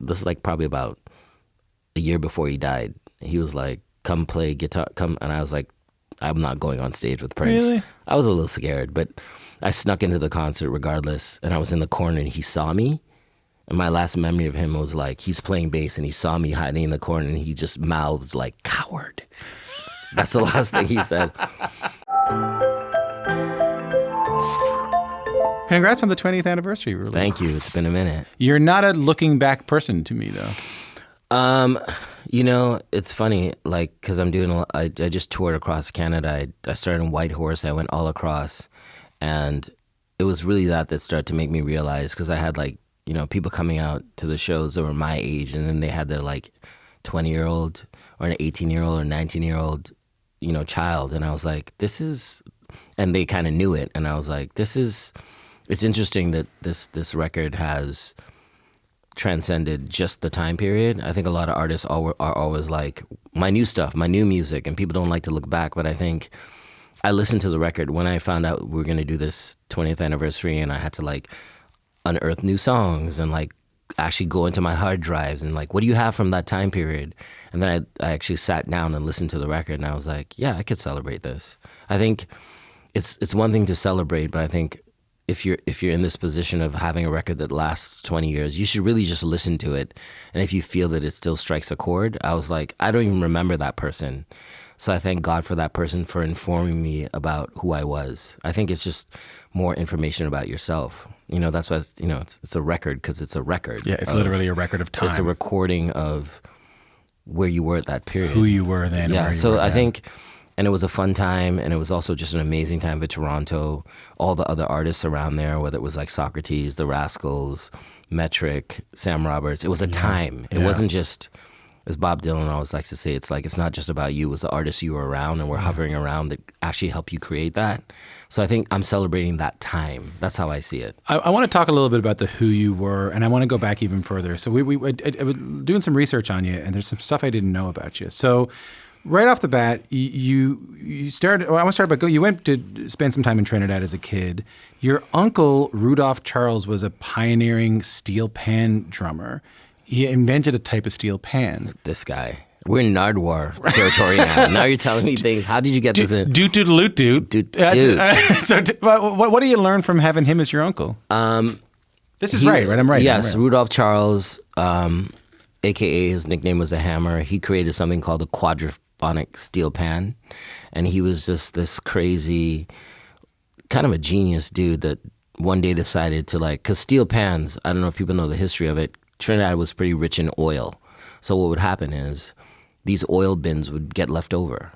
this is like probably about a year before he died. He was like, come play guitar, come. And I was like, I'm not going on stage with Prince. Really? I was a little scared, but I snuck into the concert regardless. And I was in the corner and he saw me. And my last memory of him was like, he's playing bass and he saw me hiding in the corner and he just mouthed like, coward. That's the last thing he said. Congrats on the 20th anniversary release. Thank you. It's been a minute. You're not a looking back person to me, though. You know, it's funny, like, because I just toured across Canada. I started in Whitehorse. I went all across. And it was really that started to make me realize, because I had, like, you know, people coming out to the shows that were my age, and then they had their, like, 20-year-old or an 18-year-old or 19-year-old, you know, child. And I was like, this is, and they kind of knew it. And I was like, it's interesting that this record has transcended just the time period. I think a lot of artists are always like, my new stuff, my new music, and people don't like to look back. But I think I listened to the record when I found out we were going to do this 20th anniversary, and I had to like unearth new songs and like actually go into my hard drives and like, what do you have from that time period? And then I actually sat down and listened to the record, and I was like, yeah, I could celebrate this. I think it's one thing to celebrate, but I think if you're in this position of having a record that lasts 20 years, you should really just listen to it. And if you feel that it still strikes a chord, I was like, I don't even remember that person. So I thank God for that person for informing me about who I was. I think it's just more information about yourself. You know, that's why, you know, it's a record because it's a record. Yeah, it's literally a record of time. It's a recording of where you were at that period. Who you were then. Yeah, where you so were I then. think, and it was a fun time, and it was also just an amazing time for Toronto. All the other artists around there, whether it was like Socrates, The Rascals, Metric, Sam Roberts, it was a time. It wasn't just, as Bob Dylan always likes to say, it's like, it's not just about you, it was the artists you were around and were hovering around that actually helped you create that. So I think I'm celebrating that time. That's how I see it. I want to talk a little bit about the who you were, and I want to go back even further. So I was doing some research on you, and there's some stuff I didn't know about you. So right off the bat, you started. Well, I want to start by you went to spend some time in Trinidad as a kid. Your uncle Rudolph Charles was a pioneering steel pan drummer. He invented a type of steel pan. This guy. We're in Nardwar territory now. Now you're telling me things. How did you get this in? Dude. So what do you learn from having him as your uncle? This is right? I'm right. Yes, I'm right. Rudolph Charles, a.k.a. his nickname was the Hammer. He created something called the quadraphonic steel pan. And he was just this crazy, kind of a genius dude that one day decided to like, because steel pans, I don't know if people know the history of it, Trinidad was pretty rich in oil. So what would happen is these oil bins would get left over.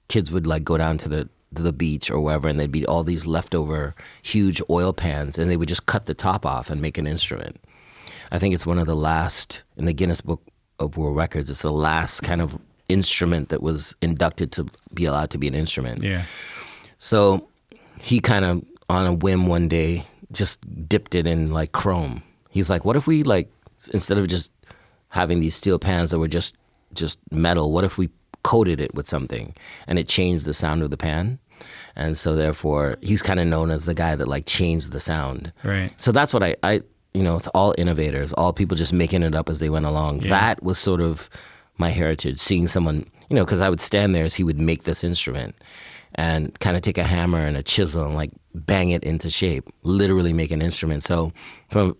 Kids would like go down to the beach or wherever, and there'd be all these leftover huge oil pans, and they would just cut the top off and make an instrument. I think it's one of the last, in the Guinness Book of World Records, it's the last kind of instrument that was inducted to be allowed to be an instrument. Yeah. So he kind of, on a whim one day, just dipped it in like chrome. He's like, what if we like, instead of just having these steel pans that were just metal, what if we coated it with something and it changed the sound of the pan? And so therefore he's kind of known as the guy that like changed the sound. Right. So that's what I you know, it's all innovators, all people just making it up as they went along. Yeah. That was sort of my heritage, seeing someone, you know, because I would stand there as he would make this instrument and kind of take a hammer and a chisel and like bang it into shape, literally make an instrument. So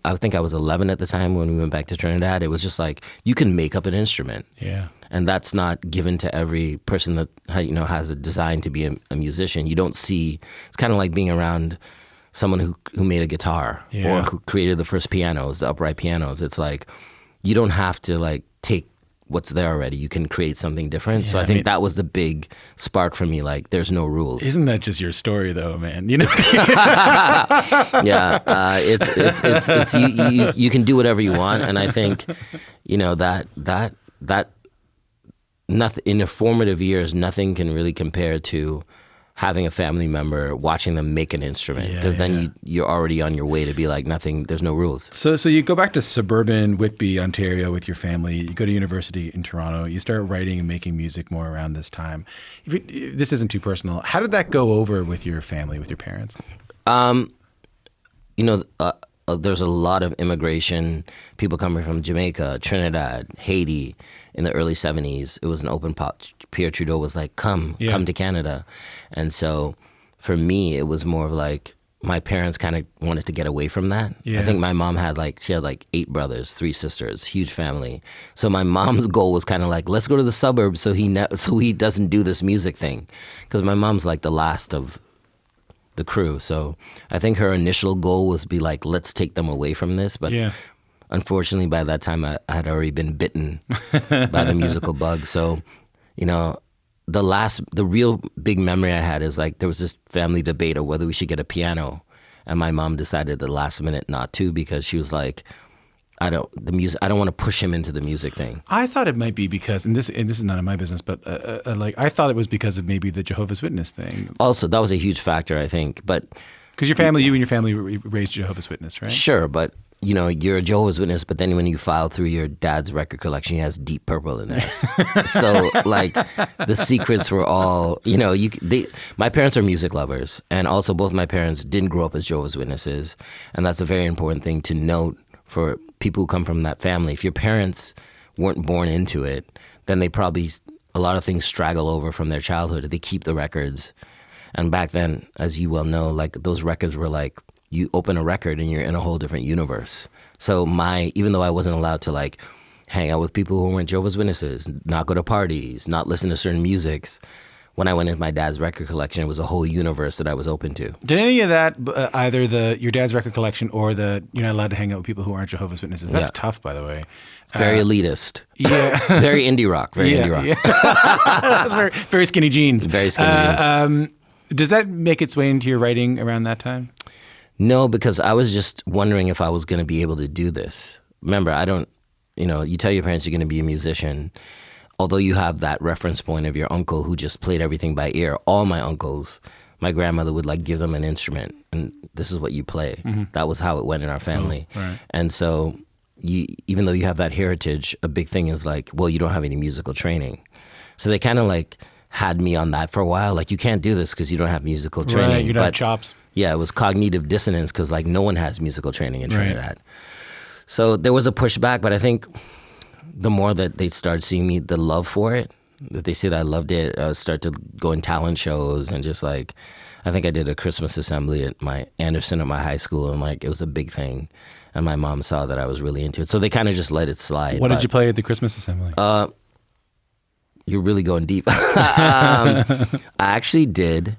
I think I was 11 at the time when we went back to Trinidad. It was just like, you can make up an instrument. Yeah. And that's not given to every person that, you know, has a design to be a musician. You don't see, it's kind of like being around someone who made a guitar or who created the first pianos, the upright pianos. It's like, you don't have to like take what's there already. You can create something different. Yeah, so I think that was the big spark for me. Like, there's no rules. Isn't that just your story, though, man? You know. Yeah, it's you can do whatever you want, and I think, you know, that nothing in the formative years, nothing can really compare to having a family member, watching them make an instrument, because then you're already on your way to be like, nothing, there's no rules. So you go back to suburban Whitby, Ontario with your family. You go to university in Toronto. You start writing and making music more around this time. If this isn't too personal, how did that go over with your family, with your parents? You know, there's a lot of immigration, people coming from Jamaica, Trinidad, Haiti in the early 70s. It was an open pot. Pierre Trudeau was like, come to Canada. And so for me, it was more of like, my parents kind of wanted to get away from that. I think my mom had she had 8 brothers, 3 sisters, huge family. So my mom's goal was kind of like, let's go to the suburbs so he doesn't do this music thing. Because my mom's like the last of the crew. So I think her initial goal was to be like, let's take them away from this. But unfortunately, by that time, I had already been bitten by the musical bug. So, the real big memory I had is there was this family debate of whether we should get a piano, and my mom decided at the last minute not to, because she was like, I don't want to push him into the music thing. I thought it might be because, and this is none of my business, but I thought it was because of maybe the Jehovah's Witness thing. Also, that was a huge factor, I think, but because you and your family raised Jehovah's Witness, right? Sure, but you're a Jehovah's Witness, but then when you file through your dad's record collection, he has Deep Purple in there. So the secrets were all, my parents are music lovers, and also both my parents didn't grow up as Jehovah's Witnesses, and that's a very important thing to note for people who come from that family. If your parents weren't born into it, then they probably, a lot of things straggle over from their childhood. They keep the records. And back then, as you well know, those records were you open a record and you're in a whole different universe. So even though I wasn't allowed to hang out with people who weren't Jehovah's Witnesses, not go to parties, not listen to certain musics, when I went into my dad's record collection, it was a whole universe that I was open to. Did any of that, either your dad's record collection or you're not allowed to hang out with people who aren't Jehovah's Witnesses? That's tough, by the way. Very elitist. Yeah. Very indie rock. Indie rock. Yeah. That's very, very skinny jeans. Very skinny jeans. Does that make its way into your writing around that time? No, because I was just wondering if I was going to be able to do this. Remember, you tell your parents you're going to be a musician, although you have that reference point of your uncle who just played everything by ear. All my uncles, my grandmother would give them an instrument, and this is what you play. Mm-hmm. That was how it went in our family. Oh, right. And so even though you have that heritage, a big thing is you don't have any musical training. So they kind of had me on that for a while. You can't do this because you don't have musical training. Right, you don't have chops. Yeah, it was cognitive dissonance because no one has musical training in Trinidad. Right. So there was a pushback, but I think the more that they started seeing me, the love for it, that they said I loved it, I started to go in talent shows and just I think I did a Christmas assembly at my Anderson at my high school, and it was a big thing. And my mom saw that I was really into it. So they kind of just let it slide. What did you play at the Christmas assembly? You're really going deep. I actually did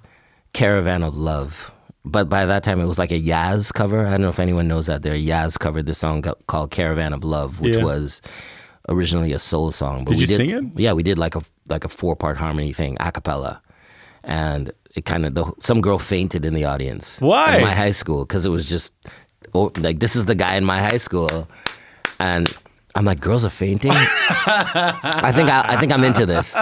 Caravan of Love. But by that time, it was a Yaz cover. I don't know if anyone knows that. Yaz covered this song called Caravan of Love, which was originally a soul song. But did you sing it? Yeah, we did a 4-part harmony thing, a cappella. And it some girl fainted in the audience. Why? In my high school, because it was just, this is the guy in my high school. And I'm like, girls are fainting? I think I'm into this.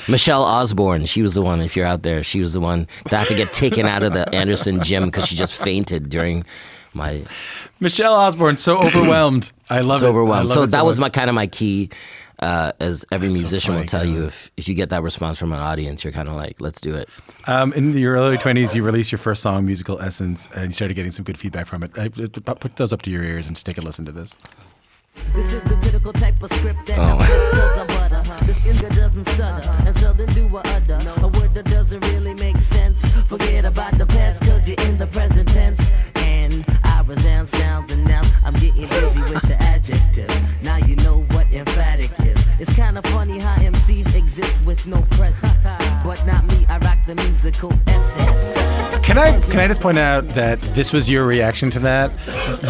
Michelle Osborne, she was the one, if you're out there, she was the one that had to get taken out of the Anderson gym because she just fainted during my... Michelle Osborne, so overwhelmed. I love it. So overwhelmed. So that was much. my key, as every musician will tell you, if you get that response from an audience, you're kind of let's do it. In your early 20s, you released your first song, Musical Essence, and you started getting some good feedback from it. Put those up to your ears and just take a listen to this. This is the critical type of script that I flip cause I'm butter. This nigga doesn't stutter and seldom do I utter a word that doesn't really make sense. Forget about the past cause you're in the present tense. And I resound sounds and now I'm getting busy with the adjectives. Now you know what emphatic is. It's kind of funny how MCs exist with no presence. But not me, I rock the musical essence. Can I just point out that this was your reaction to that?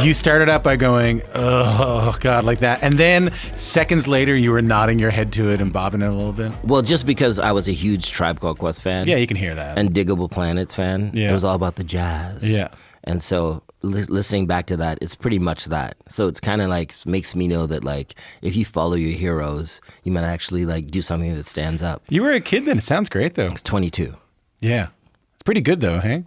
You started out by going, oh God, like that. And then seconds later, you were nodding your head to it and bobbing it a little bit. Well, just because I was a huge Tribe Called Quest fan. Yeah, you can hear that. And Diggable Planets fan. Yeah. It was all about the jazz. Yeah. And so listening back to that, it's pretty much that. So it's kind of makes me know that if you follow your heroes, you might actually do something that stands up. You were a kid then. It sounds great though. I was 22. Yeah. It's pretty good though, hey?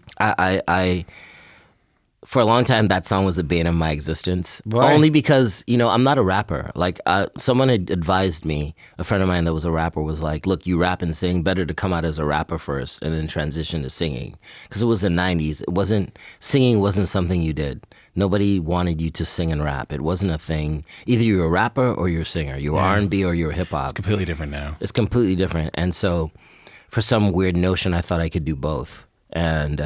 for a long time, that song was the bane of my existence. Why? Only because, I'm not a rapper. Like, someone had advised me, a friend of mine that was a rapper was like, look, you rap and sing, better to come out as a rapper first and then transition to singing. Because it was the 90s. Singing wasn't something you did. Nobody wanted you to sing and rap. It wasn't a thing. Either you're a rapper or you're a singer. You were R&B or you were hip-hop. It's completely different now. It's completely different. And so for some weird notion, I thought I could do both. And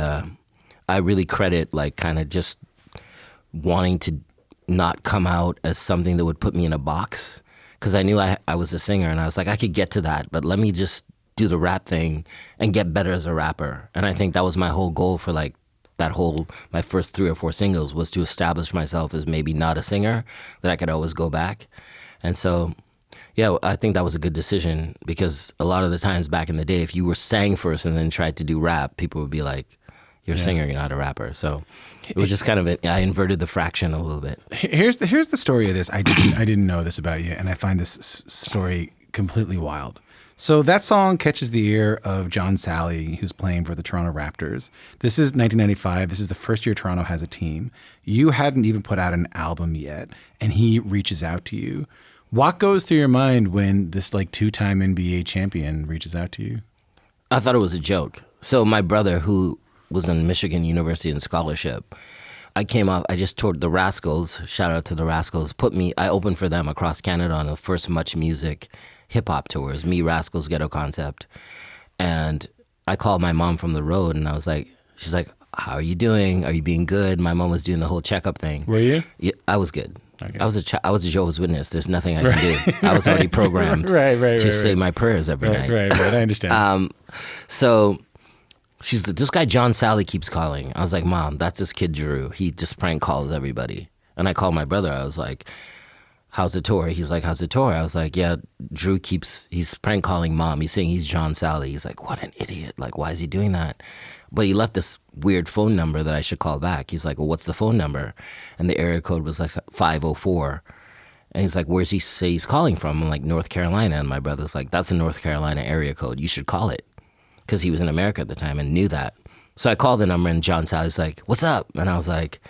I really credit like kind of just wanting to not come out as something that would put me in a box, because I knew I was a singer and I was like, I could get to that, but let me just do the rap thing and get better as a rapper. And I think that was my whole goal for like my first 3 or 4 singles, was to establish myself as maybe not a singer, that I could always go back. And so, yeah, I think that was a good decision, because a lot of the times back in the day, if you were sang first and then tried to do rap, people would be like, you're a singer, you're not a rapper. So it was just kind of I inverted the fraction a little bit. Here's the story of this. I didn't know this about you, and I find this story completely wild. So that song catches the ear of John Salley, who's playing for the Toronto Raptors. This is 1995. This is the first year Toronto has a team. You hadn't even put out an album yet, and he reaches out to you. What goes through your mind when this like 2-time NBA champion reaches out to you? I thought it was a joke. So my brother, who was in Michigan University in scholarship, I just toured the Rascals, shout out to the Rascals, I opened for them across Canada on the first Much Music hip-hop tours, Me, Rascals, Ghetto Concept. And I called my mom from the road, and she's like, how are you doing? Are you being good? My mom was doing the whole checkup thing. Were you? Yeah, I was good. Okay. I was a Jehovah's Witness. There's nothing I can do. I was already programmed to say my prayers every night. Right, I understand. So she's like, this guy John Salley keeps calling. I was like, Mom, that's this kid Drew. He just prank calls everybody. And I called my brother. I was like, how's the tour? He's like, how's the tour? I was like, yeah, Drew he's prank calling Mom. He's saying he's John Salley. He's like, what an idiot. Like, why is he doing that? But he left this weird phone number that I should call back. He's like, well, what's the phone number? And the area code was like 504. And he's like, where's he say he's calling from? I'm like, North Carolina. And my brother's like, that's a North Carolina area code. You should call it. Because he was in America at the time and knew that. So I called the number, and John Salley's like, what's up? And I was like,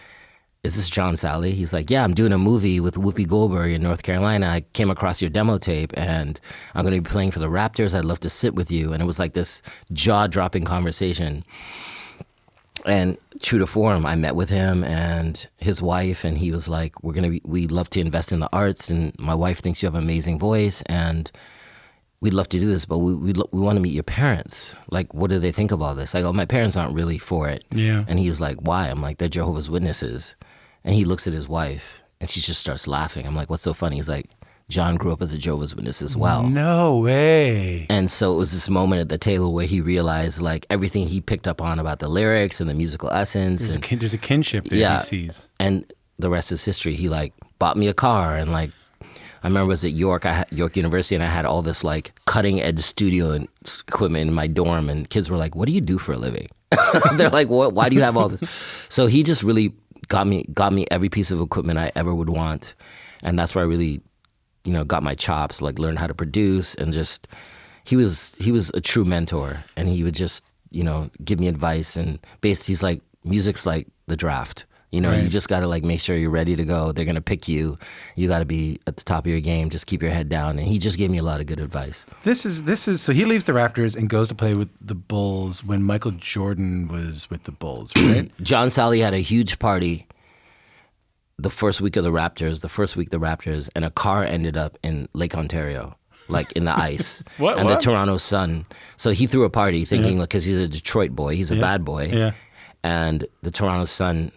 is this John Salley? He's like, yeah, I'm doing a movie with Whoopi Goldberg in North Carolina. I came across your demo tape, and I'm going to be playing for the Raptors. I'd love to sit with you. And it was like this jaw-dropping conversation. And true to form, I met with him and his wife, and he was like, we'd love to invest in the arts, and my wife thinks you have an amazing voice, and we'd love to do this, but we want to meet your parents. Like, what do they think of all this? I go, my parents aren't really for it. Yeah. And he's like, why? I'm like, they're Jehovah's Witnesses. And he looks at his wife, and she just starts laughing. I'm like, what's so funny? He's like, John grew up as a Jehovah's Witness as well. No way. And so it was this moment at the table where he realized, like, everything he picked up on about the lyrics and the musical essence. There's a kinship there he sees. And the rest is history. He, like, bought me a car, and, like, I remember I was at York University, and I had all this like cutting edge studio and equipment in my dorm, and kids were like, what do you do for a living? They're like, what? Why do you have all this? So he just really got me every piece of equipment I ever would want. And that's where I really, got my chops, like learned how to produce, and just, he was a true mentor, and he would just, give me advice, and basically he's like, music's like the draft. Right. You just got to like make sure you're ready to go. They're going to pick you. You got to be at the top of your game. Just keep your head down. And he just gave me a lot of good advice. This is so he leaves the Raptors and goes to play with the Bulls when Michael Jordan was with the Bulls, right? John Salley had a huge party the first week of the Raptors, and a car ended up in Lake Ontario, like in the ice. What? The Toronto Sun. So he threw a party thinking, because he's a Detroit boy, he's a bad boy. Yeah. And the Toronto Sun,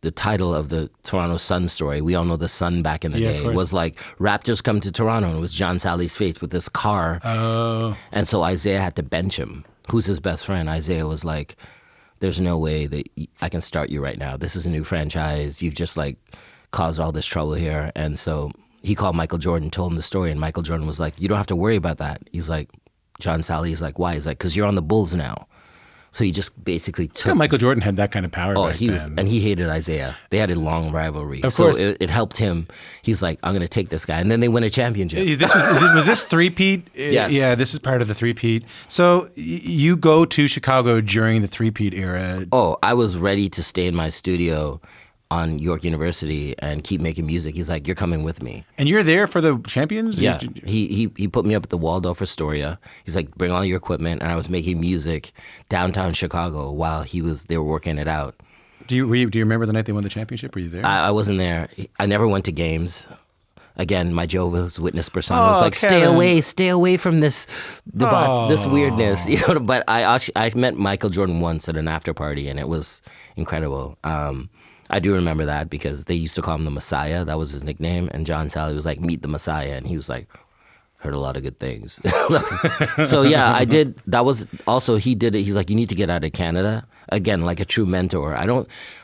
the title of the Toronto Sun story, we all know the Sun back in the day, was like, Raptors come to Toronto, and it was John Salley's face with this car. Oh. And so Isaiah had to bench him. Who's his best friend? Isaiah was like, there's no way that I can start you right now. This is a new franchise. You've just like caused all this trouble here. And so he called Michael Jordan, told him the story, and Michael Jordan was like, you don't have to worry about that. He's like, John Salley is like, why? He's like, because you're on the Bulls now. So he just basically took. Yeah, Michael Jordan had that kind of power. Oh, back he was, then. and he hated Isaiah. They had a long rivalry. Of course. So it helped him. He's like, I'm going to take this guy, and then they win a championship. Was this three-peat? Yes. Yeah, this is part of the three-peat. So you go to Chicago during the three-peat era. Oh, I was ready to stay in my studio on York University and keep making music. He's like, you're coming with me. And you're there for the champions? Yeah. He put me up at the Waldorf Astoria. He's like, bring all your equipment. And I was making music downtown Chicago while they were working it out. Do you remember the night they won the championship? Were you there? I wasn't there. I never went to games. Again, my Jehovah's Witness persona was like, Kevin. stay away from this weirdness. You know, but I met Michael Jordan once at an after party, and it was incredible. I do remember that because they used to call him the Messiah. That was his nickname. And John Salley was like, meet the Messiah. And he was like, heard a lot of good things. So yeah, I did. That was also, he did it. He's like, you need to get out of Canada. Again, like a true mentor.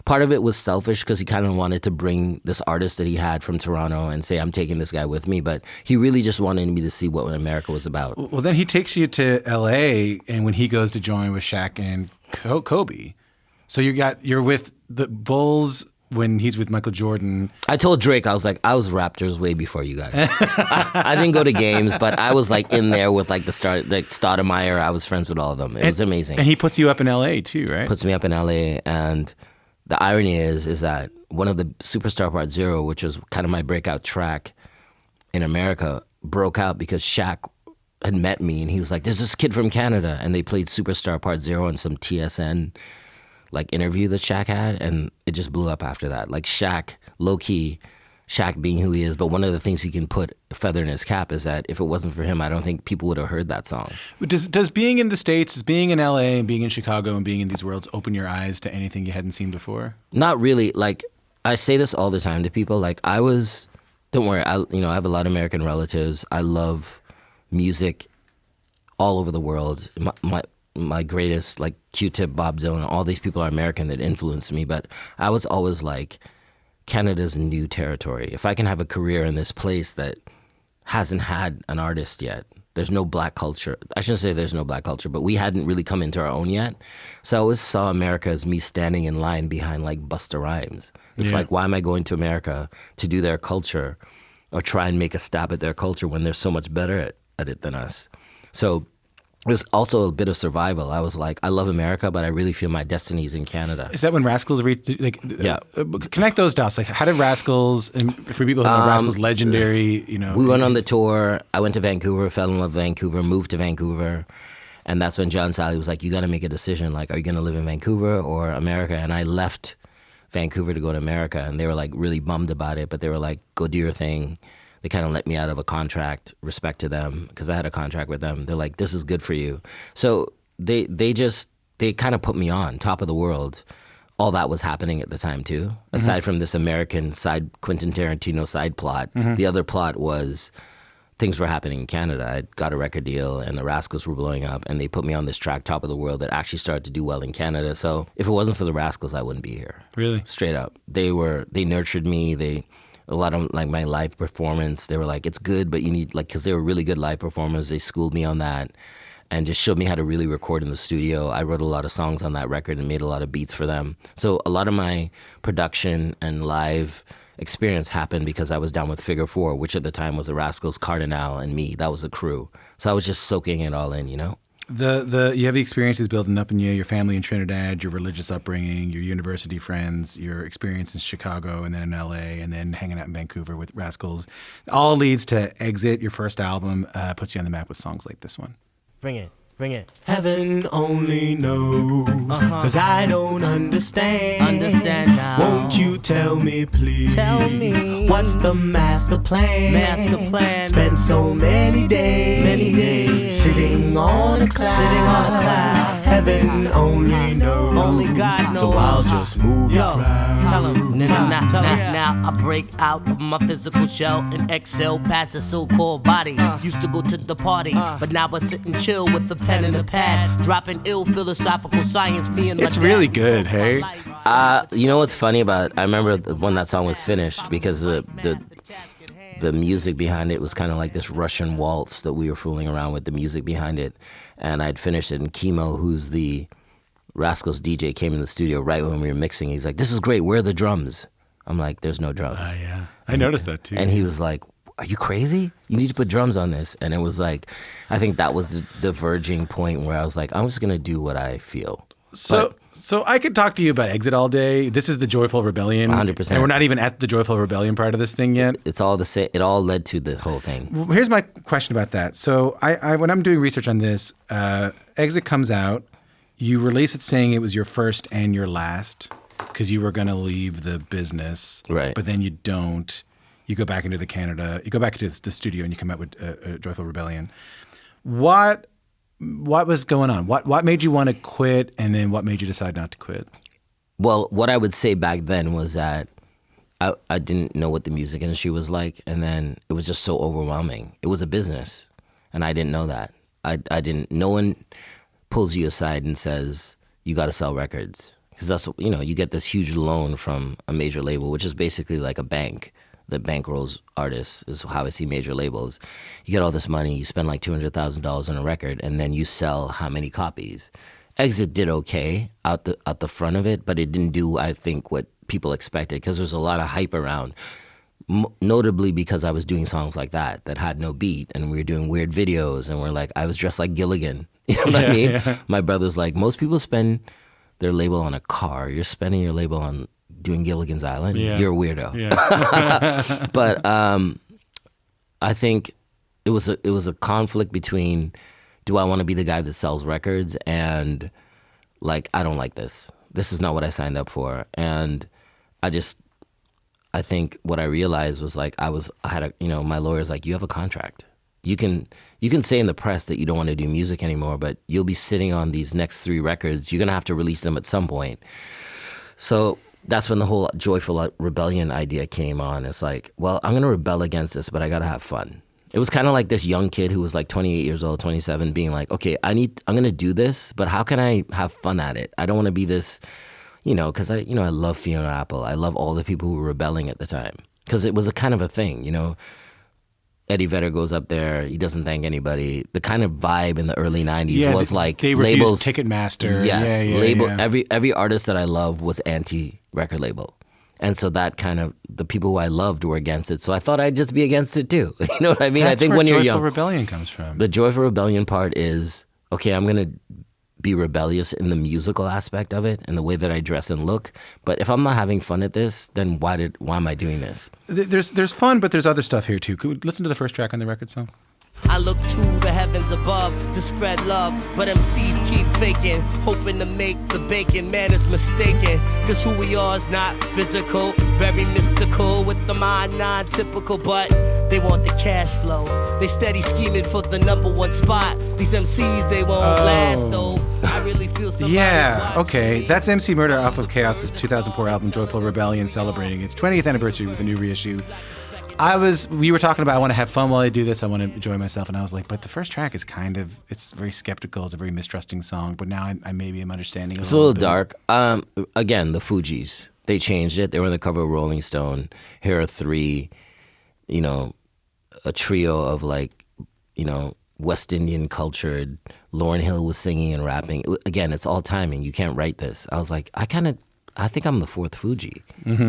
Part of it was selfish because he kind of wanted to bring this artist that he had from Toronto and say, I'm taking this guy with me. But he really just wanted me to see what America was about. Well, then he takes you to L.A. and when he goes to join with Shaq and Kobe. So you're with the Bulls when he's with Michael Jordan. I told Drake, I was like, I was Raptors way before you guys. I didn't go to games, but I was like in there with like Stoudemire. I was friends with all of them. It was amazing. And he puts you up in L.A. too, right? Puts me up in LA, and the irony is that one of the Superstar Part Zero, which was kind of my breakout track in America, broke out because Shaq had met me and he was like, there's this kid from Canada, and they played Superstar Part Zero in some TSN like interview that Shaq had, and it just blew up after that. Like Shaq, low-key, Shaq being who he is, but one of the things he can put a feather in his cap is that if it wasn't for him, I don't think people would have heard that song. Does being in the States, does being in LA and being in Chicago and being in these worlds open your eyes to anything you hadn't seen before? Not really. Like, I say this all the time to people. Like, don't worry, I have a lot of American relatives. I love music all over the world. My greatest, like Q-Tip, Bob Dylan, all these people are American that influenced me. But I was always like, Canada's new territory. If I can have a career in this place that hasn't had an artist yet, there's no black culture. I shouldn't say there's no black culture, but we hadn't really come into our own yet. So I always saw America as me standing in line behind like Busta Rhymes. It's like, why am I going to America to do their culture or try and make a stab at their culture when they're so much better at it than us? So it was also a bit of survival. I was like, I love America, but I really feel my destiny's in Canada. Is that when Rascals connect those dots? Like, how did Rascals, and for people who know Rascals, legendary, We went on the tour. I went to Vancouver, fell in love with Vancouver, moved to Vancouver. And that's when John Salley was like, you got to make a decision. Like, are you going to live in Vancouver or America? And I left Vancouver to go to America. And they were like really bummed about it, but they were like, go do your thing. They kind of let me out of a contract, respect to them, because I had a contract with them. They're like, this is good for you. So they kind of put me on, top of the world. All that was happening at the time too. Aside from this American side, Quentin Tarantino side plot, the other plot was things were happening in Canada. I got a record deal and the Rascals were blowing up, and they put me on this track, Top of the World, that actually started to do well in Canada. So if it wasn't for the Rascals, I wouldn't be here. Really? Straight up. They nurtured me. A lot of like my live performance, they were like, it's good, but you need because they were really good live performers. They schooled me on that and just showed me how to really record in the studio. I wrote a lot of songs on that record and made a lot of beats for them. So a lot of my production and live experience happened because I was down with Figure 4, which at the time was the Rascals, Cardinal, and me. That was the crew. So I was just soaking it all in, you know? You have the experiences building up in you, your family in Trinidad, your religious upbringing, your university friends, your experience in Chicago and then in LA, and then hanging out in Vancouver with Rascals. All leads to Exit, your first album, puts you on the map with songs like this one. Bring it. Heaven only knows, 'cause I don't understand. Understand now. Won't you tell me, please? Tell me. What's the master plan? Master plan. Spent so many days sitting on a cloud. Heaven only knows. Only God knows. So I'll just move Yo, around. tell him. Now I break out of my physical shell and exhale past the so-called body. Used to go to the party, but now I sit and chill with the pen and the pad, dropping ill philosophical science. Me and my It's dad. really good, hey? You know what's funny about I remember when that song was finished because the music behind it was kind of like this Russian waltz that we were fooling around with, the music behind it. And I'd finished it, and Kimo, who's the Rascal's DJ came in the studio right when we were mixing. He's like, "This is great. Where are the drums?" I'm like, "There's no drums." Yeah, I noticed that too. And he was like, "Are you crazy? You need to put drums on this." And it was like, I think that was the diverging point where I was like, I'm just gonna do what I feel. So I could talk to you about Exit all day. This is the Joyful Rebellion. 100%. And we're not even at the Joyful Rebellion part of this thing yet. It's all the same. It all led to the whole thing. Well, here's my question about that. So I when I'm doing research on this, Exit comes out. You release it saying it was your first and your last because you were going to leave the business. Right. But then you don't. You go back into you go back into the studio and you come out with Joyful Rebellion. What was going on? What made you want to quit, and then what made you decide not to quit? Well, what I would say back then was that I didn't know what the music industry was like, and then it was just so overwhelming. It was a business, and I didn't know that. I didn't. No one pulls you aside and says you got to sell records, because that's, you get this huge loan from a major label, which is basically like a bank that bankrolls artists, is how I see major labels. You get all this money, you spend like $200,000 on a record, and then you sell how many copies? Exit did okay out the front of it, but it didn't do, I think, what people expected, because there's a lot of hype around, notably because I was doing songs like that had no beat, and we were doing weird videos, and I was dressed like Gilligan. You know what I mean? Yeah. My brother's like, most people spend their label on a car. You're spending your label on doing Gilligan's Island. Yeah. You're a weirdo. Yeah. But I think it was a conflict between, do I want to be the guy that sells records, and I don't like this. This is not what I signed up for. And I think what I realized was my lawyer's like, you have a contract. You can say in the press that you don't want to do music anymore, but you'll be sitting on these next 3 records. You're going to have to release them at some point. So that's when the whole Joyful Rebellion idea came on. It's like, well, I'm going to rebel against this, but I got to have fun. It was kind of like this young kid who was like 28 years old, 27, being like, okay, I'm going to do this, but how can I have fun at it? I don't want to be this, because I love Fiona Apple. I love all the people who were rebelling at the time, because it was a kind of a thing, Eddie Vedder goes up there. He doesn't thank anybody. The kind of vibe in the early 90s was like they labels. Ticketmaster. Yes, label. Yeah. Every artist that I love was anti-record label. And so that kind of, the people who I loved were against it. So I thought I'd just be against it too. You know what I mean? That's I think where when you're Joyful young. Rebellion comes from. The Joyful Rebellion part is, okay, I'm going to be rebellious in the musical aspect of it and the way that I dress and look. But if I'm not having fun at this, then why am I doing this? There's fun, but there's other stuff here too. Could we listen to the first track on the record song? I look to the heavens above to spread love, but MCs keep faking, hoping to make the bacon. Man is mistaken, cause who we are is not physical, very mystical, with the mind non-typical, but they want the cash flow. They steady scheming for the #1 spot. These MCs, they won't last though. I really feel somebody. Yeah, okay. That's MC Murder off of Chaos's 2004 album Joyful Rebellion, celebrating its 20th anniversary with a new reissue. We were talking about, I want to have fun while I do this, I want to enjoy myself, and I was like, but the first track is it's very skeptical, it's a very mistrusting song, but now I maybe am understanding it's a little dark. Again, the Fugees, they changed it. They were on the cover of Rolling Stone. Here are 3, a trio of West Indian cultured. Lauryn Hill was singing and rapping. Again, it's all timing. You can't write this. I was like, I think I'm the 4th Fuji,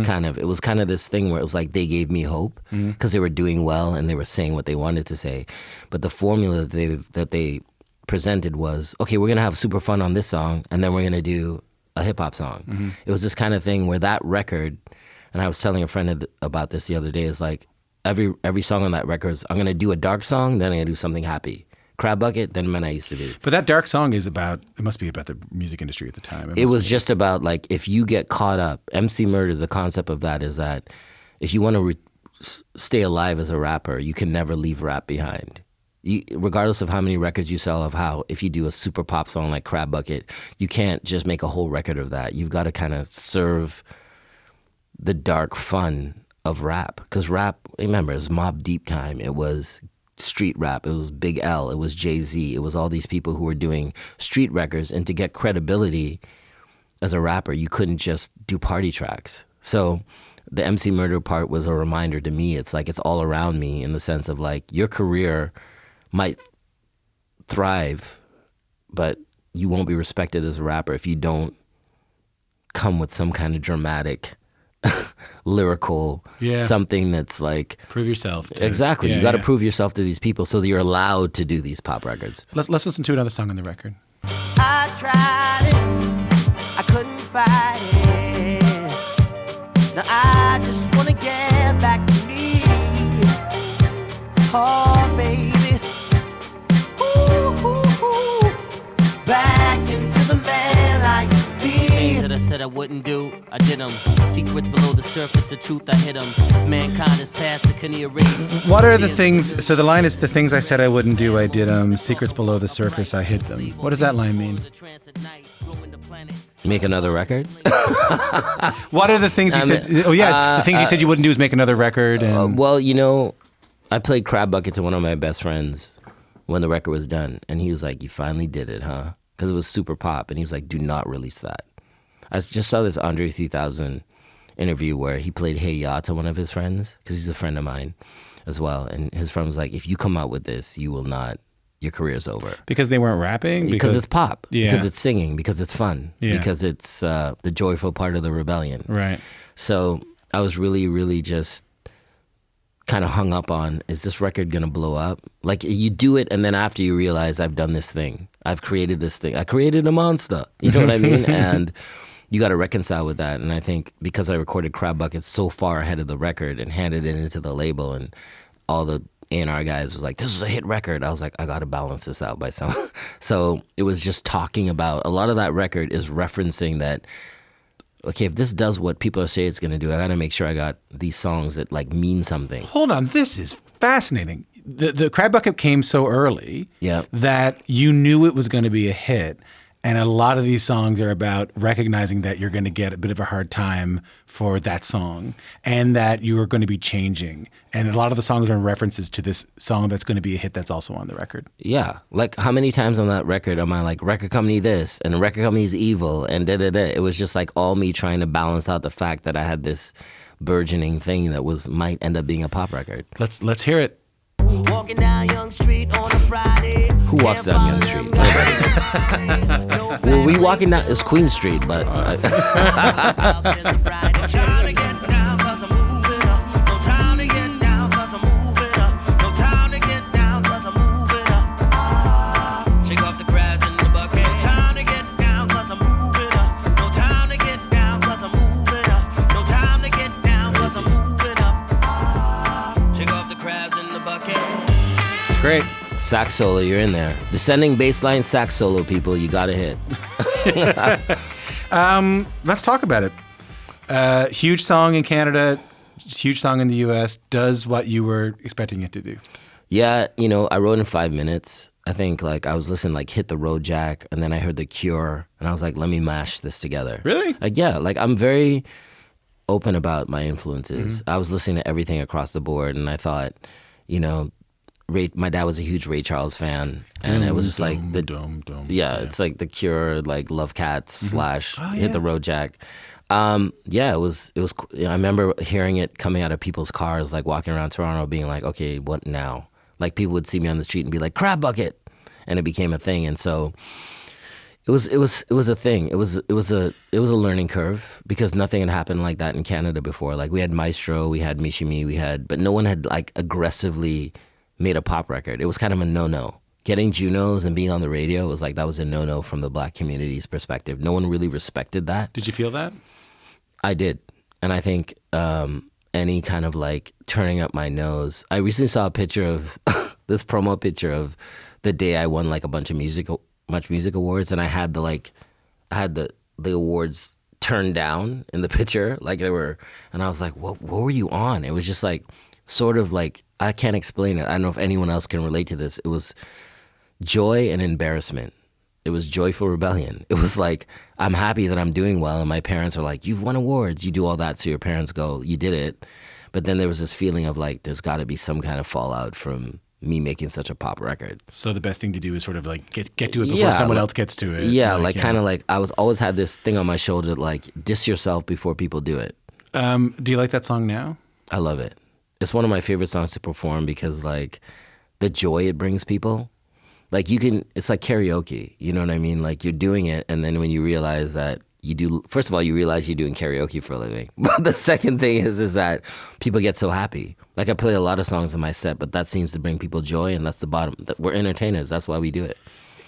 kind of. It was kind of this thing where it was like they gave me hope because they were doing well and they were saying what they wanted to say. But the formula that they presented was, okay, we're going to have super fun on this song, and then we're going to do a hip-hop song. It was this kind of thing where that record, and I was telling a friend about this the other day, is like every song on that record is, I'm going to do a dark song, then I'm going to do something happy. Crab Bucket, then Men I Used to Be. But that dark song it must be about the music industry at the time. It was just about, if you get caught up, MC Murder, the concept of that is that if you want to stay alive as a rapper, you can never leave rap behind. Regardless of how many records you sell, if you do a super pop song like Crab Bucket, you can't just make a whole record of that. You've got to kind of serve the dark fun of rap. Because rap, remember, it was Mobb Deep time. It was street rap. It was Big L. It was Jay-Z. It was all these people who were doing street records. And to get credibility as a rapper, you couldn't just do party tracks. So the MC Murder part was a reminder to me. It's like it's all around me in the sense of your career might thrive, but you won't be respected as a rapper if you don't come with some kind of dramatic, lyrical, something that's like Prove yourself. Exactly. You got to prove yourself to these people so that you're allowed to do these pop records. Let's listen to another song on the record. I tried it, I couldn't fight it. Now I just wanna get back to me. Oh, baby. Ooh, ooh, ooh. Back into the man I used to be. Things that I said I wouldn't do, I did them. Secrets below the surface, the truth I hid them. As mankind is past, the can erase. What are the things, so the line is, the things I said I wouldn't do, I did them. Secrets below the surface, I hid them. What does that line mean? Make another record? What are the things you said? The things you said you wouldn't do is make another record. And Well, you know, I played Crab Bucket to one of my best friends when the record was done. And he was like, you finally did it, huh? Because it was super pop. And he was like, do not release that. I just saw this Andre 3000 interview where he played Hey Ya to one of his friends, because he's a friend of mine as well. And his friend was like, if you come out with this, you will not, your career's over. because they weren't rapping? Because it's pop. Yeah. Because it's singing. Because it's fun. Yeah. Because it's the joyful part of the rebellion. Right. So I was really, really just kind of hung up on, is this record going to blow up? Like, you do it, and then after you realize, I've done this thing. I've created this thing. I created a monster. You know what I mean? And you got to reconcile with that. And I think because I recorded Crab Bucket so far ahead of the record and handed it into the label, and all the A&R guys was like, this is a hit record. I was like, I got to balance this out by some. So it was just talking about, a lot of that record is referencing that, okay, if this does what people say it's going to do, I got to make sure I got these songs that like mean something. Hold on, this is fascinating. The Crab Bucket came so early that you knew it was going to be a hit. And a lot of these songs are about recognizing that you're going to get a bit of a hard time for that song and that you are going to be changing. And a lot of the songs are references to this song that's going to be a hit that's also on the record. Yeah. Like, how many times on that record am I like, record company this, and the record company's evil, and da-da-da. It was just like all me trying to balance out the fact that I had this burgeoning thing that might end up being a pop record. Let's hear it. Walking down Young Street on a Friday. Who walks down Young Street? Well, we walking down, it's Queen Street, but Great. sax solo, you're in there. Descending bass line sax solo, people, you got to hit. Let's talk about it. Huge song in Canada, huge song in the US, does what you were expecting it to do. Yeah, you know, I wrote in 5 minutes. I think like I was listening like Hit the Road Jack, and then I heard The Cure, and I was like, let me mash this together. Really? Like, yeah, like I'm very open about my influences. I was listening to everything across the board, and I thought, you know, my dad was a huge Ray Charles fan, and it was just like it's like The Cure, like Love Cats / Hit the Road Jack. It was. I remember hearing it coming out of people's cars, like walking around Toronto, being like, okay, what now? Like people would see me on the street and be like, Crab Bucket, and it became a thing. And so it was a thing. It was a learning curve because nothing had happened like that in Canada before. Like we had Maestro, we had Mishimi, but no one had like aggressively made a pop record. It was kind of a no-no. Getting Junos and being on the radio was like, that was a no-no from the Black community's perspective. No one really respected that. Did you feel that? I did. And I think any kind of like turning up my nose. I recently saw a picture of this promo picture of the day I won like a bunch of music awards, and I had the awards turned down in the picture, like they were, and I was like, what were you on? It was just like sort of like, I can't explain it. I don't know if anyone else can relate to this. It was joy and embarrassment. It was joyful rebellion. It was like, I'm happy that I'm doing well, and my parents are like, you've won awards, you do all that, so your parents go, you did it. But then there was this feeling of like, there's got to be some kind of fallout from me making such a pop record. So the best thing to do is sort of like get to it before someone else gets to it. Yeah, like kind of like I was always had this thing on my shoulder, like diss yourself before people do it. Do you like that song now? I love it. It's one of my favorite songs to perform because like the joy it brings people. Like it's like karaoke. You know what I mean? Like you're doing it, and then when you realize that first of all, you realize you're doing karaoke for a living. But the second thing is that people get so happy. Like I play a lot of songs in my set, but that seems to bring people joy, and that's the bottom. We're entertainers. That's why we do it.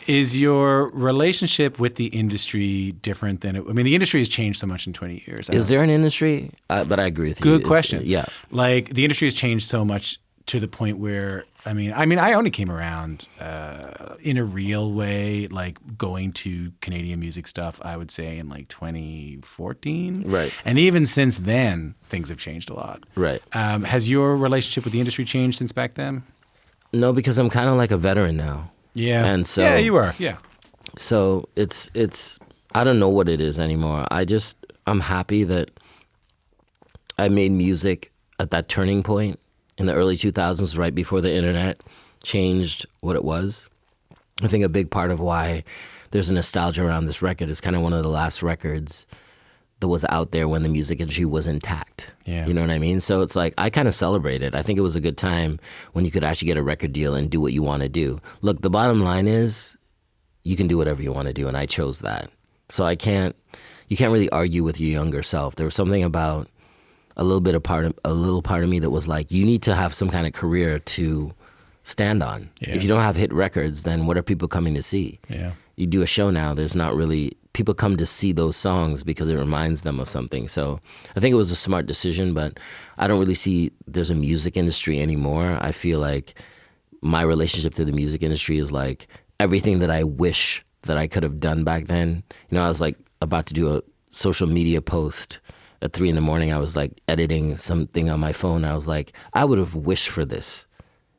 Is your relationship with the industry different than it? I mean, the industry has changed so much in 20 years. Is there an industry? But I agree with you. Good question. Yeah. Like the industry has changed so much to the point where, I mean, I only came around in a real way, like going to Canadian music stuff, I would say in like 2014. Right. And even since then, things have changed a lot. Right. Has your relationship with the industry changed since back then? No, because I'm kind of like a veteran now. Yeah. And so yeah, you are. Yeah. So it's I don't know what it is anymore. I'm happy that I made music at that turning point in the early 2000s, right before the internet changed what it was. I think a big part of why there's a nostalgia around this record is kind of one of the last records that was out there when the music industry was intact. Yeah. You know what I mean? So it's like, I kind of celebrate it. I think it was a good time when you could actually get a record deal and do what you want to do. Look, the bottom line is you can do whatever you want to do, and I chose that. So you can't really argue with your younger self. There was something about a little part of me that was like, you need to have some kind of career to stand on. Yeah. If you don't have hit records, then what are people coming to see? Yeah. You do a show now, there's not really, people come to see those songs because it reminds them of something. So I think it was a smart decision, but I don't really see there's a music industry anymore. I feel like my relationship to the music industry is like everything that I wish that I could have done back then. You know, I was like about to do a social media post at 3 a.m. I was like editing something on my phone. I was like, I would have wished for this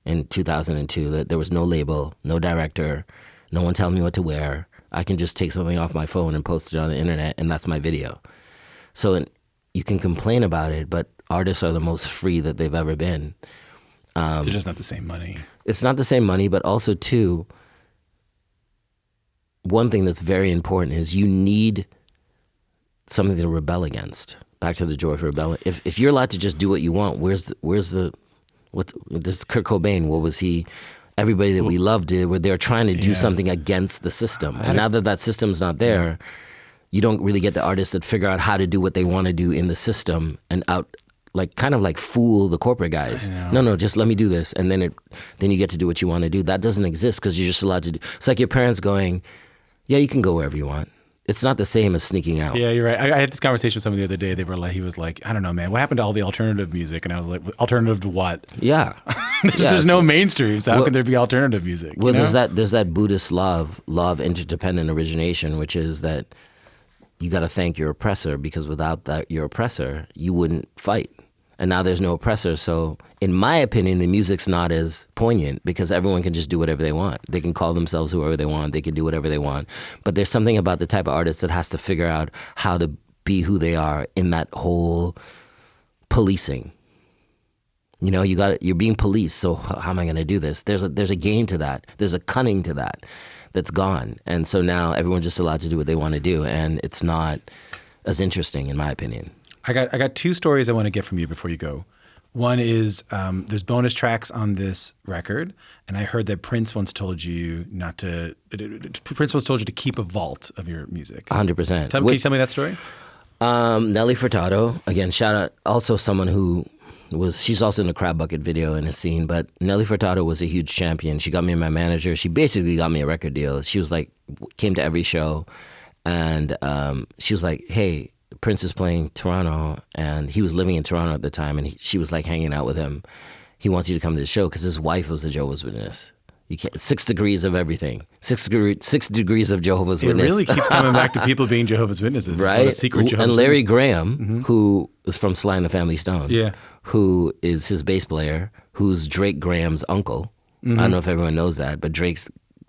in 2002, that there was no label, no director, no one telling me what to wear. I can just take something off my phone and post it on the internet, and that's my video. So you can complain about it, but artists are the most free that they've ever been. They're just not the same money. It's not the same money, but also, too, one thing that's very important is you need something to rebel against. Back to the joy of rebellion. If you're allowed to just do what you want, where's this is Kurt Cobain? What was he? Everybody that we loved where they're trying to do something against the system. And now that system's not there, you don't really get the artists that figure out how to do what they want to do in the system and kind of fool the corporate guys. No, just let me do this, and then you get to do what you want to do. That doesn't exist because you're just allowed to do. It's like your parents going, "Yeah, you can go wherever you want." It's not the same as sneaking out. Yeah, you're right. I had this conversation with someone the other day. He was like, I don't know, man. What happened to all the alternative music? And I was like, alternative to what? Yeah. There's no mainstream, so how can there be alternative music? Well, there's that Buddhist law of interdependent origination, which is that you got to thank your oppressor, because without your oppressor, you wouldn't fight. And now there's no oppressor. So in my opinion, the music's not as poignant because everyone can just do whatever they want. They can call themselves whoever they want. They can do whatever they want. But there's something about the type of artist that has to figure out how to be who they are in that whole policing. You know, you're being policed. So how am I going to do this? There's a game to that. There's a cunning to that that's gone. And so now everyone's just allowed to do what they want to do. And it's not as interesting, in my opinion. I got 2 stories I want to get from you before you go. One is there's bonus tracks on this record, and I heard that Prince once told you to keep a vault of your music. 100%. Can you tell me that story? Nelly Furtado, again, shout out, also someone who she's also in the Crab Bucket video in a scene, but Nelly Furtado was a huge champion. She got me my manager. She basically got me a record deal. She was like, came to every show, and she was like, hey, Prince is playing Toronto, and he was living in Toronto at the time, and she was like hanging out with him. He wants you to come to the show because his wife was a Jehovah's Witness. You can't, 6 degrees of everything. 6 degrees of Jehovah's Witness. It really keeps coming back to people being Jehovah's Witnesses. Right? It's a secret Jehovah's and Larry Witness. Graham, who is from Sly and the Family Stone, who is his bass player, who's Drake Graham's uncle. I don't know if everyone knows that, but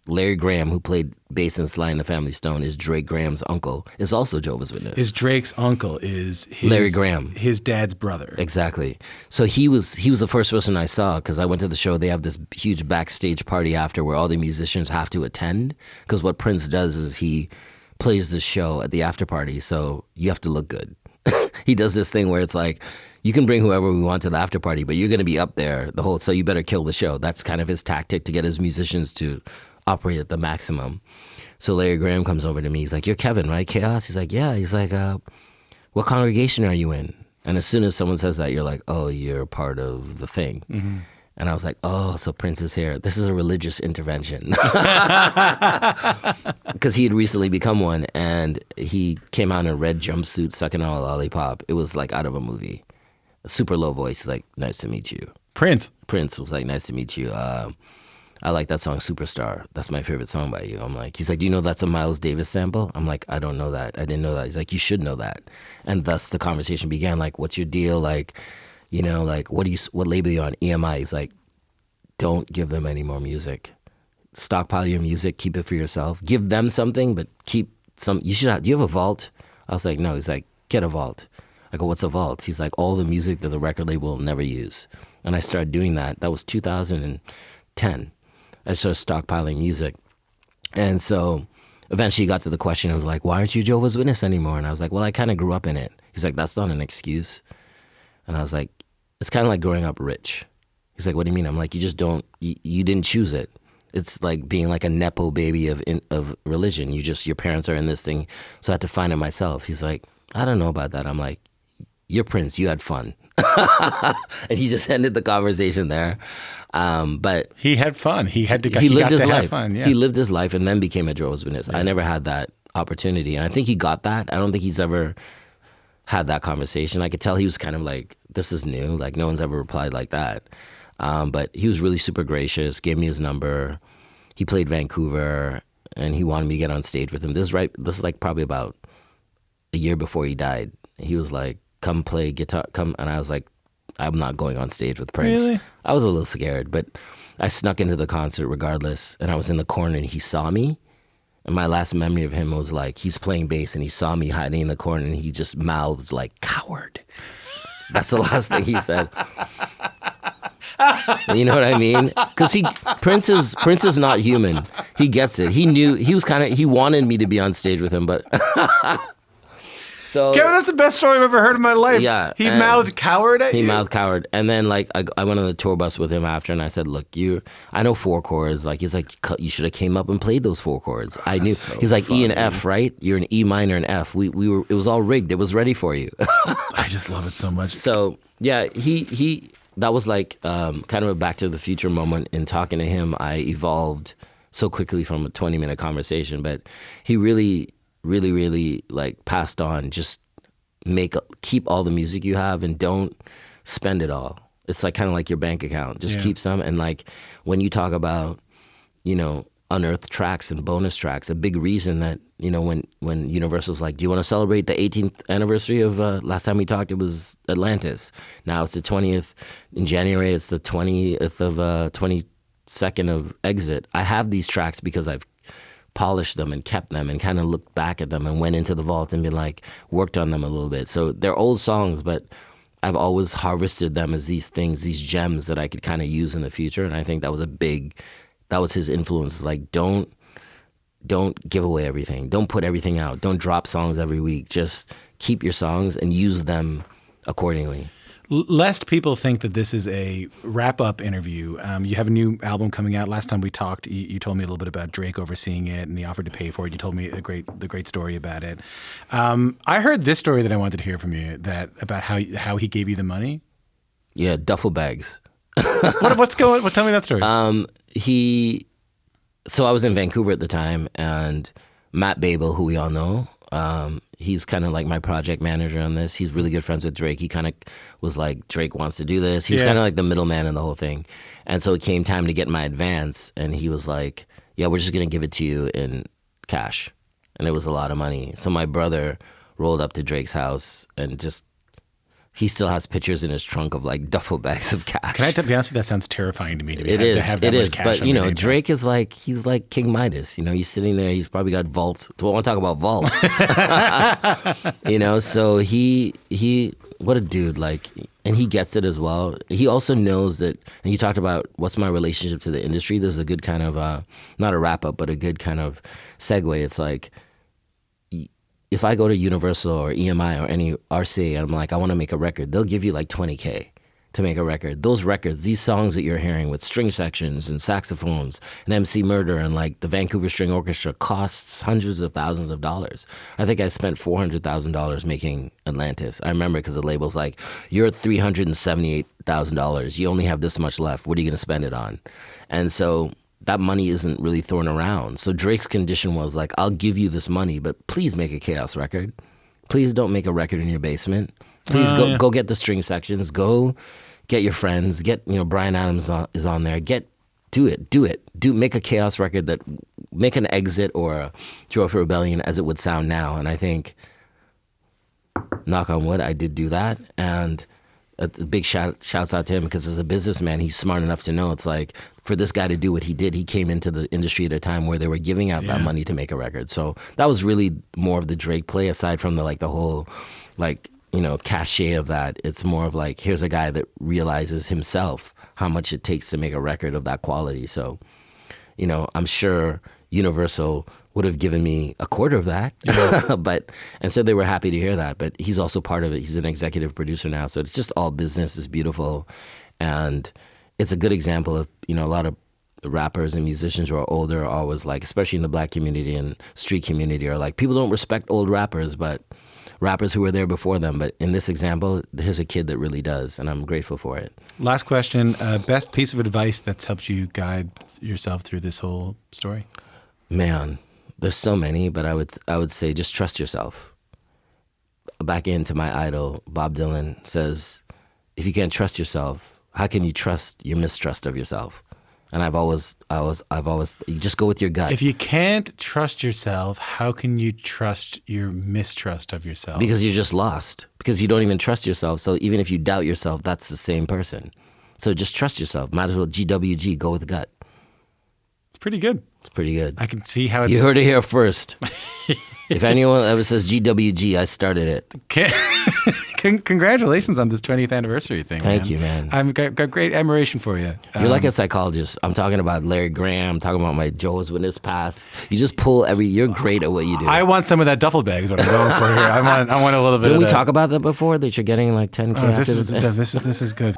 Larry Graham, who played bass in Sly and the Family Stone, is Drake Graham's uncle, is also Jehovah's Witness. Is Drake's uncle is Larry Graham, his dad's brother. Exactly. So he was the first person I saw because I went to the show. They have this huge backstage party after where all the musicians have to attend because what Prince does is he plays the show at the after party, so you have to look good. He does this thing where it's like, you can bring whoever we want to the after party, but you're going to be up there so you better kill the show. That's kind of his tactic to get his musicians to operate at the maximum. So Larry Graham comes over to me. He's like, "You're Kevin, right? Chaos?" He's like, "Yeah." He's like, "What congregation are you in?" And as soon as someone says that, you're like, "Oh, you're part of the thing." Mm-hmm. And I was like, "Oh, so Prince is here. This is a religious intervention." Because he had recently become one, and he came out in a red jumpsuit sucking on a lollipop. It was like out of a movie. A super low voice. He's like, "Nice to meet you." Prince Was like, "Nice to meet you. I like that song, Superstar. That's my favorite song by you." I'm like, he's like, "Do you know that's a Miles Davis sample?" I'm like, "I don't know that. I didn't know that." He's like, "You should know that." And thus the conversation began. Like, "What's your deal? Like, you know, like, what label are you on?" EMI. He's like, "Don't give them any more music. Stockpile your music. Keep it for yourself. Give them something, but keep some. Do you have a vault?" I was like, "No." He's like, "Get a vault." I go, "What's a vault?" He's like, "All the music that the record label will never use." And I started doing that. That was 2010. I started stockpiling music. And so eventually he got to the question. I was like, "Why aren't you Jehovah's Witness anymore?" And I was like, "Well, I kind of grew up in it." He's like, "That's not an excuse." And I was like, "It's kind of like growing up rich." He's like, "What do you mean?" I'm like, you didn't choose it. It's like being like a Nepo baby of religion. Your parents are in this thing. So I had to find it myself. He's like, "I don't know about that." I'm like, "You're Prince. You had fun." And he just ended the conversation there. But he had fun. He lived his life. Have fun, yeah. He lived his life and then became a Jehovah's Witness. Yeah. I never had that opportunity. And I think he got that. I don't think he's ever had that conversation. I could tell he was kind of like, this is new. Like, no one's ever replied like that. But he was really super gracious, gave me his number. He played Vancouver, and he wanted me to get on stage with him. This is like probably about a year before he died. He was like, "Come play guitar, come." And I was like, "I'm not going on stage with Prince." Really? I was a little scared, but I snuck into the concert regardless. And I was in the corner, and he saw me. And my last memory of him was like, he's playing bass, and he saw me hiding in the corner, and he just mouthed like, "Coward." That's the last thing he said. You know what I mean? Because Prince is not human. He gets it. He knew he wanted me to be on stage with him, but so Kevin, that's the best story I've ever heard in my life. Yeah, he mouthed "coward" at you. He mouthed "coward," and then like I went on the tour bus with him after, and I said, "Look, I know 4 chords." Like he's like, "You should have came up and played those 4 chords." I knew. So he's like, funny. "E and F, right? You're an E minor and F. We were. It was all rigged. It was ready for you." I just love it so much. So yeah, he. That was like kind of a Back to the Future moment. In talking to him, I evolved so quickly from a 20-minute conversation. But he really, really, really like passed on. Just keep all the music you have and don't spend it all. It's like kind of like your bank account. Just keep some. And like when you talk about, unearthed tracks and bonus tracks, a big reason that, when Universal's like, "Do you want to celebrate the 18th anniversary of, last time we talked, it was Atlantis. Now it's the 20th. In January, it's the 20th of, 22nd of Exit." I have these tracks because I've polished them and kept them and kind of looked back at them and went into the vault and been like, worked on them a little bit. So they're old songs, but I've always harvested them as these things, these gems that I could kind of use in the future. And I think that was his influence. Like, don't give away everything. Don't put everything out. Don't drop songs every week. Just keep your songs and use them accordingly. Lest people think that this is a wrap-up interview, you have a new album coming out. Last time we talked, you told me a little bit about Drake overseeing it, and he offered to pay for it. You told me the great story about it. I heard this story that I wanted to hear from you, about how he gave you the money. Yeah, duffel bags. Tell me that story. So I was in Vancouver at the time, and Matt Babel, who we all know, he's kind of like my project manager on this. He's really good friends with Drake. He kind of was like, Drake wants to do this. He was kind of like the middleman in the whole thing. And so it came time to get my advance, and he was like, "Yeah, we're just going to give it to you in cash." And it was a lot of money. So my brother rolled up to Drake's house and he still has pictures in his trunk of like duffel bags of cash. Can I be honest with you? That sounds terrifying to me. To have that much cash. But Drake is like, he's like King Midas. He's sitting there. He's probably got vaults. Do I want to talk about vaults? So he what a dude. Like, and he gets it as well. He also knows that. And you talked about what's my relationship to the industry. There's a good kind of not a wrap up, but a good kind of segue. It's like, if I go to Universal or EMI or any RCA and I'm like, I want to make a record, they'll give you like $20K to make a record. Those records, these songs that you're hearing with string sections and saxophones and MC Murder and like the Vancouver String Orchestra costs hundreds of thousands of dollars. I think I spent $400,000 making Atlantis. I remember because the label's like, you're at $378,000. You only have this much left. What are you going to spend it on? And so that money isn't really thrown around. So Drake's condition was like, I'll give you this money, but please make a Chaos record. Please don't make a record in your basement. Please go get the string sections. Go get your friends. Get, Bryan Adams is on there. Do it. Make a Chaos record make an Exit or a Joyful Rebellion as it would sound now. And I think, knock on wood, I did do that. And a big shouts out to him because as a businessman, he's smart enough to know it's like for this guy to do what he did, he came into the industry at a time where they were giving out that money to make a record. So that was really more of the Drake play aside from the whole cachet of that. It's more of like, here's a guy that realizes himself how much it takes to make a record of that quality. So, I'm sure Universal would have given me a quarter of that. And so they were happy to hear that. But he's also part of it. He's an executive producer now. So it's just all business. It's beautiful. And it's a good example of, a lot of rappers and musicians who are older are always like, especially in the Black community and street community, are like, people don't respect old rappers, but rappers who were there before them. But in this example, here's a kid that really does. And I'm grateful for it. Last question. Best piece of advice that's helped you guide yourself through this whole story? Man, there's so many, but I would say just trust yourself. Back into my idol, Bob Dylan says, if you can't trust yourself, how can you trust your mistrust of yourself? And I've always, you just go with your gut. If you can't trust yourself, how can you trust your mistrust of yourself? Because you're just lost. Because you don't even trust yourself. So even if you doubt yourself, that's the same person. So just trust yourself. Might as well GWG, go with the gut. It's pretty good. It's pretty good. I can see how it's... You heard it here first. If anyone ever says GWG, I started it. Congratulations on this 20th anniversary thing. Thank you, man. I've got great admiration for you. You're like a psychologist. I'm talking about Larry Graham. I'm talking about my Jehovah's Witness past. You just pull you're great at what you do. I want some of that duffel bag is what I'm going for here. I want a little bit Didn't of we that. talk about that before? That you're getting like 10K This is good.